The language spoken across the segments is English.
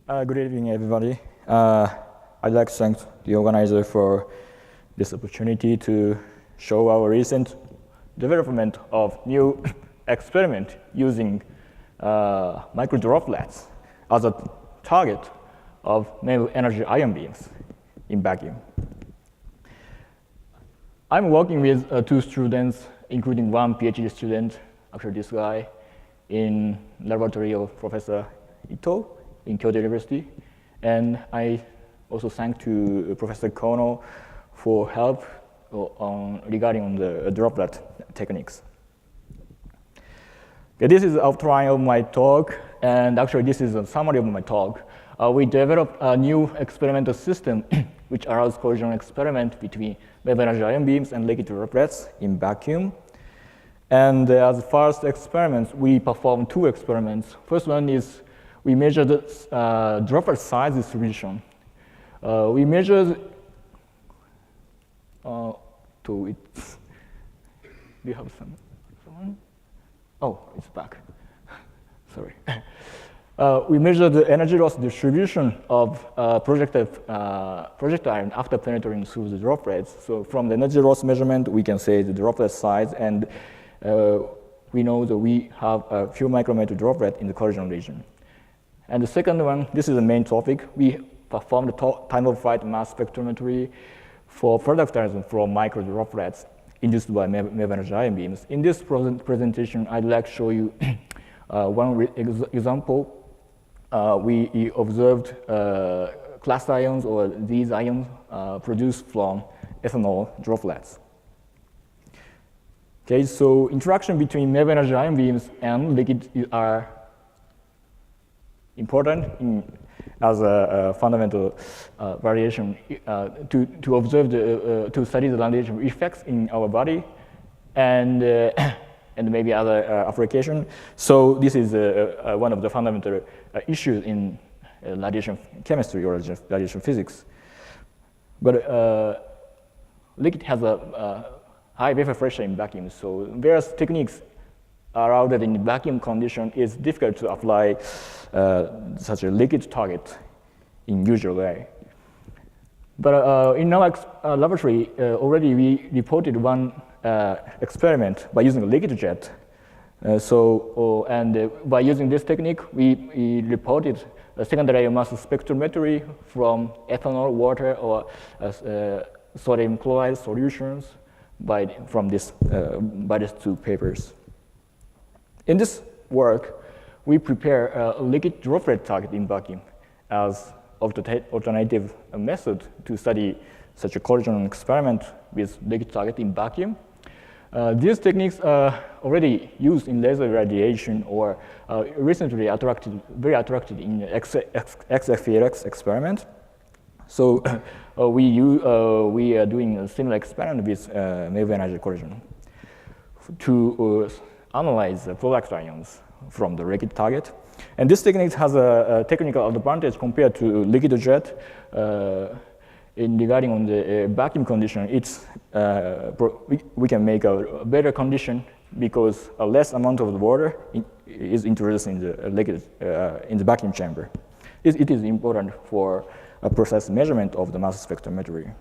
Good evening, everybody. I'd like to thank the organizer for this opportunity to show our recent development of new experiment using micro droplets as a target of negative energy ion beams in vacuum. I'm working with two students, including one PhD student, actually this guy, in laboratory of Professor Ito in Kyoto University. And I also thank to Professor Kono for help regarding the droplet techniques. Okay, this is the outline of my talk, and actually this is a summary of my talk. We developed a new experimental system which allows collision experiment between wave energy ion beams and liquid droplets in vacuum. And as first experiments, we performed two experiments. First one is we measured the droplet size distribution. We measured do you have someone? Oh, it's back. Sorry. We measured the energy loss distribution of projectile after penetrating through the droplets. So from the energy loss measurement, we can say the droplet size, and we know that we have a few micrometer droplet in the collision region. And the second one, this is the main topic. We performed time of flight mass spectrometry for productization from micro droplets induced by wave energy ion beams. In this presentation, I'd like to show you one example. We observed class ions, or these ions produced from ethanol droplets. Okay, so interaction between wave energy ion beams and liquid are important as a fundamental variation to observe to study the radiation effects in our body and maybe other application. So this is one of the fundamental issues in radiation chemistry or radiation physics. But liquid has a high vapor pressure in vacuum, so various techniques allowed that in vacuum condition is difficult to apply such a liquid target in usual way. But in our laboratory, already we reported one experiment by using a liquid jet. By using this technique, we reported a secondary mass spectrometry from ethanol, water, or sodium chloride solutions from these two papers. In this work, we prepare a liquid droplet target in vacuum as alternative method to study such a collision experiment with liquid target in vacuum. These techniques are already used in laser radiation or recently very attracted in Icpeac experiment. So we are doing a similar experiment with wave energy collision to analyze the product ions from the liquid target. And this technique has a technical advantage compared to liquid jet. Regarding on the vacuum condition, we can make a better condition because a less amount of the water is introduced in the liquid in the vacuum chamber. It is important for a process measurement of the mass spectrometry.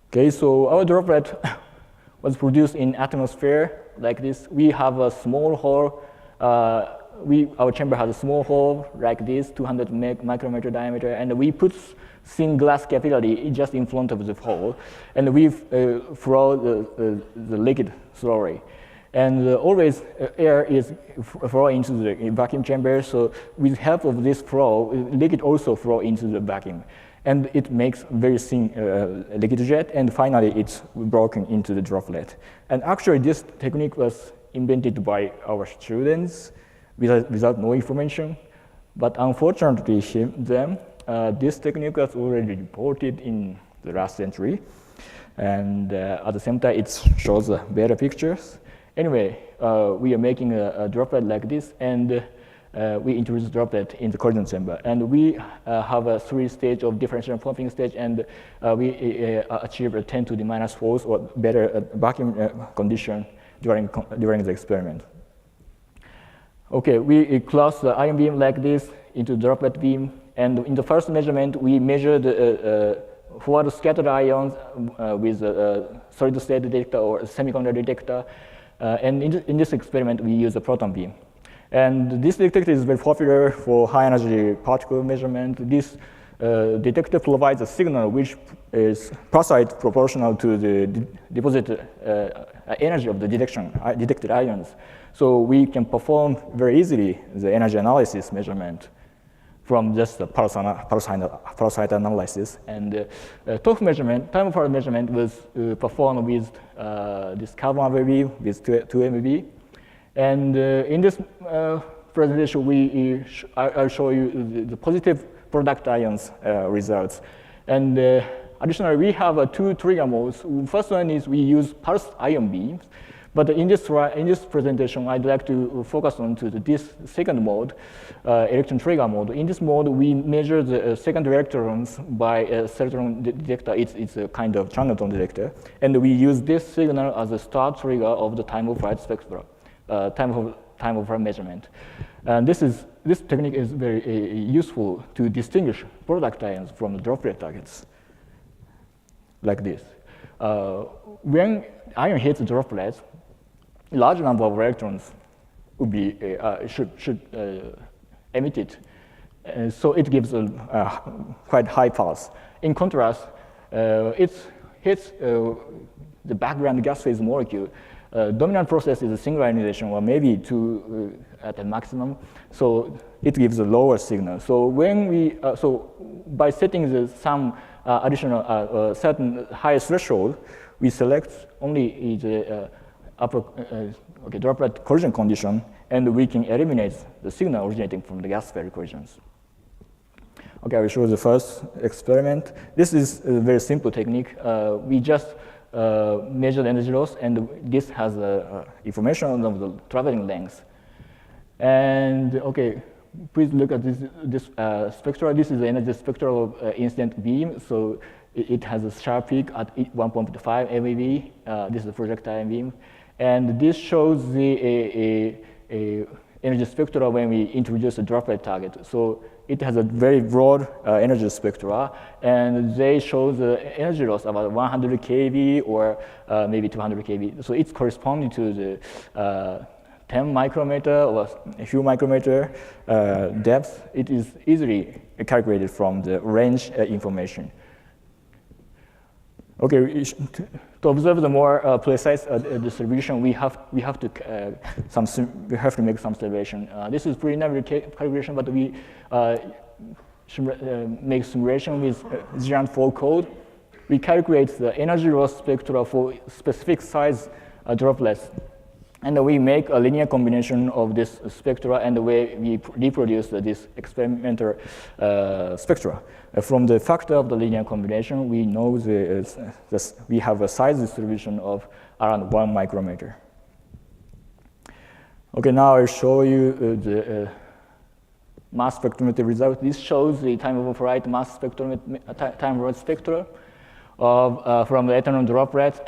Okay, so our droplet was produced in atmosphere like this. We have a small hole. Our chamber has a small hole like this, 200 micrometer diameter, and we put thin glass capillary just in front of the hole, and we flow the liquid slowly. And always air is flowing into the vacuum chamber, so with help of this flow, liquid also flow into the vacuum. And it makes very thin liquid jet, and finally it's broken into the droplet. And actually this technique was invented by our students without no information, but unfortunately this technique was already reported in the last century, and at the same time it shows better pictures. Anyway, we are making a droplet like this, and we introduce droplet in the collision chamber. And we have a 3-stage of differential pumping stage, and we achieve a 10 to the minus 4 or better vacuum condition during the experiment. Okay, we cross the ion beam like this into droplet beam, and in the first measurement, we measure the forward scattered ions with a solid state detector or a semiconductor detector, and in this experiment, we use a proton beam. And this detector is very popular for high energy particle measurement. This detector provides a signal which is precise proportional to the deposited energy of the detected ions. So we can perform very easily the energy analysis measurement from just the parasite analysis. And TOF measurement, time of measurement was performed with this carbon wave with 2 MeV. And in this presentation, I'll show you the positive product ions results. And additionally, we have 2 trigger modes. First one is we use pulsed ion beams. But in this presentation, I'd like to focus on this second mode, electron trigger mode. In this mode, we measure the secondary electrons by a electron detector. It's a kind of Chandlerton detector. And we use this signal as a start trigger of the time of flight spectra, time of flight measurement. And this technique is very useful to distinguish product ions from the droplet targets, like this. When ion hits the droplets, large number of electrons would be should emitted, so it gives a quite high pulse. In contrast, it hits the background gas phase molecule. Dominant process is a single ionization, or maybe 2 at the maximum. So it gives a lower signal. So when we by setting some additional certain higher threshold, we select only the upper droplet collision condition, and we can eliminate the signal originating from the gas phase collisions. Okay, I will show the first experiment. This is a very simple technique. We just measure the energy loss, and this has information of the traveling length. And okay, please look at this spectra. This is the energy spectra of incident beam. So it has a sharp peak at 1.5 MeV. This is the projectile beam. And this shows the energy spectra when we introduce a droplet target. So it has a very broad energy spectra, and they show the energy loss about 100 keV or maybe 200 keV. So it's corresponding to the 10 micrometer or a few micrometer depth. It is easily calculated from the range information. Okay, to observe the more precise distribution, we have to make some simulation. This is preliminary calculation, but we should make simulation with Giant4 code. We calculate the energy loss spectra for specific size droplets, and we make a linear combination of this spectra, and we reproduce this experimental spectra. From the factor of the linear combination, we know we have a size distribution of around 1 micrometer. Okay, now I'll show you the mass spectrometry result. This shows the time of flight mass spectrometry, time of spectra from the ethanol droplet.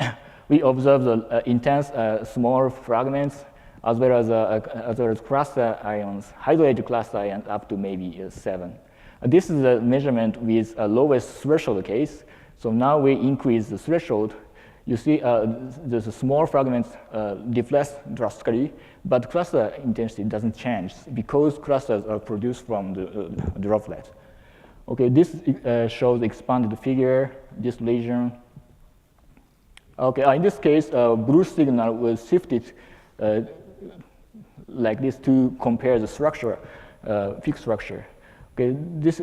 We observe the intense small fragments as well as cluster ions, hydrated cluster ions up to maybe 7. This is a measurement with a lowest threshold case. So now we increase the threshold. You see the small fragments deflect drastically, but cluster intensity doesn't change because clusters are produced from the droplet. Okay, this shows expanded figure, this lesion. Okay, in this case, blue signal was shifted like this to compare the structure, peak structure. Okay,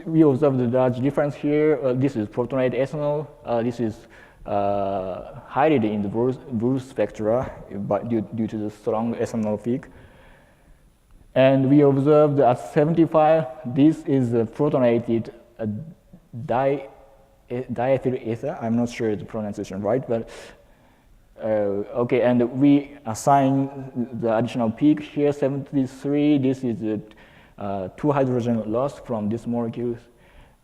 we observe the large difference here. This is protonated ethanol. This is hidden in the blue spectra due to the strong ethanol peak. And we observed at 75, this is a protonated diethyl ether. I'm not sure the pronunciation right, but okay, and we assign the additional peak here, 73. This is the 2 hydrogen loss from this molecule.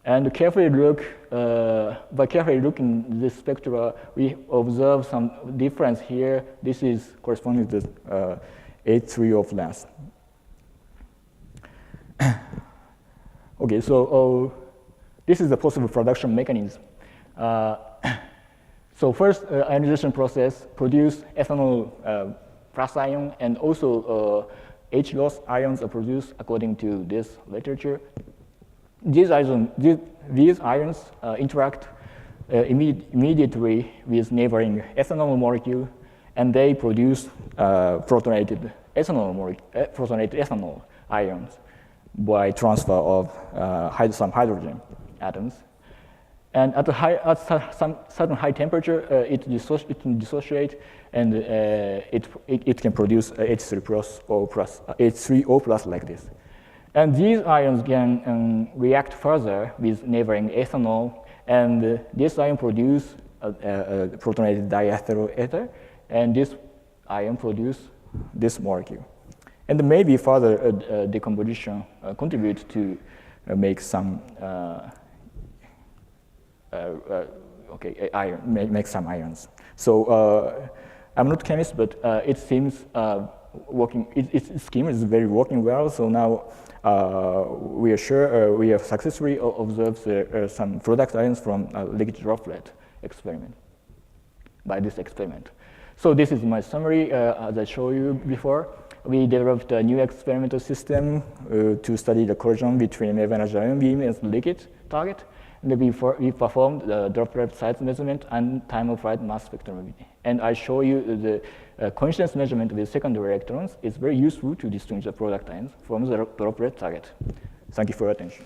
And carefully look, by carefully looking this spectra, we observe some difference here. This is corresponding to 8.3 of length. Okay, so this is the possible production mechanism. So first, ionization process produce ethanol plus ion, and also H-loss ions are produced according to this literature. These ions interact immediately with neighboring ethanol molecule, and they produce protonated ethanol ions by transfer of some hydrogen atoms. And at some certain high temperature, it can dissociate, and it can produce H3O plus like this. And these ions can react further with neighboring ethanol, and this ion produce a protonated diethyl ether, and this ion produce this molecule. And maybe further decomposition contribute to make some make some ions. So I'm not a chemist, but it seems working. Its scheme is very working well. So now we are sure we have successfully observed some product ions from a liquid droplet experiment. By this experiment. So this is my summary. As I showed you before, we developed a new experimental system to study the collision between energy ion beam and liquid target. And we performed the droplet size measurement and time of flight mass spectrometry. And I show you the coincidence measurement with secondary electrons is very useful to distinguish the product ions from the droplet target. Thank you for your attention.